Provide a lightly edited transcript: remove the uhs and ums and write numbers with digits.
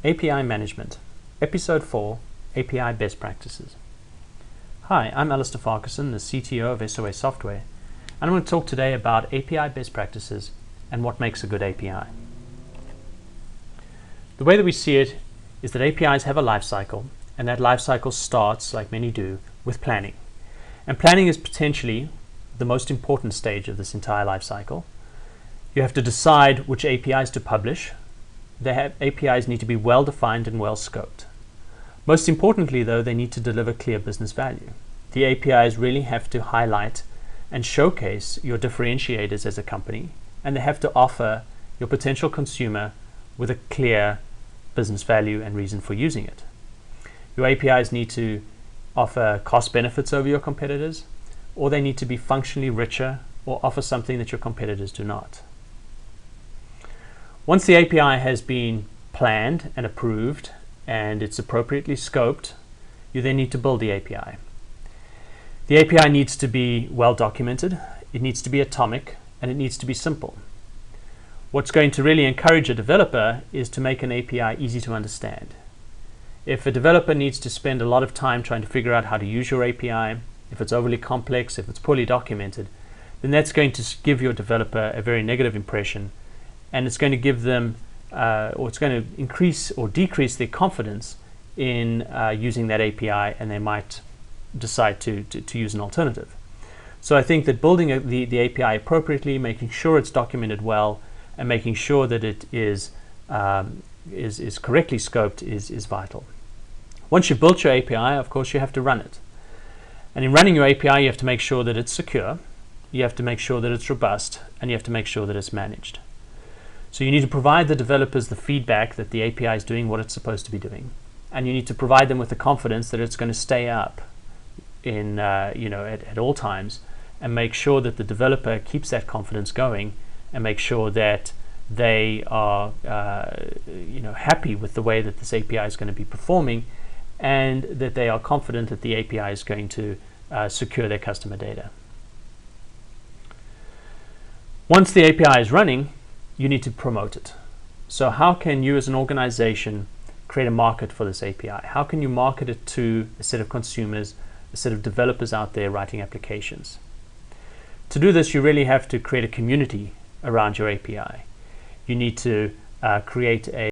API Management, Episode 4, API Best Practices. Hi, I'm Alistair Farquharson, the CTO of SOA Software, and I'm going to talk today about API best practices and what makes a good API. The way that we see it is that APIs have a life cycle, and that life cycle starts, like many do, with planning. And planning is potentially the most important stage of this entire life cycle. You have to decide which APIs to publish. APIs need to be well defined and well scoped. Most importantly, though, they need to deliver clear business value. The APIs really have to highlight and showcase your differentiators as a company, and they have to offer your potential consumer with a clear business value and reason for using it. Your APIs need to offer cost benefits over your competitors, or they need to be functionally richer or offer something that your competitors do not. Once the API has been planned and approved and it's appropriately scoped, you then need to build the API. The API needs to be well documented, it needs to be atomic, and it needs to be simple. What's going to really encourage a developer is to make an API easy to understand. If a developer needs to spend a lot of time trying to figure out how to use your API, if it's overly complex, if it's poorly documented, then that's going to give your developer a very negative impression, and it's going to give them, or it's going to increase or decrease their confidence in using that API, and they might decide to use an alternative. So I think that building the API appropriately, making sure it's documented well, and making sure that it is correctly scoped is vital. Once you've built your API, of course, you have to run it. And in running your API, you have to make sure that it's secure, you have to make sure that it's robust, and you have to make sure that it's managed. So you need to provide the developers the feedback that the API is doing what it's supposed to be doing, and you need to provide them with the confidence that it's going to stay up in at all times, and make sure that the developer keeps that confidence going, and make sure that they are happy with the way that this API is going to be performing, and that they are confident that the API is going to secure their customer data. Once the API is running, you need to promote it. So how can you as an organization create a market for this API? How can you market it to a set of consumers, a set of developers out there writing applications? To do this, you really have to create a community around your API. You need to create a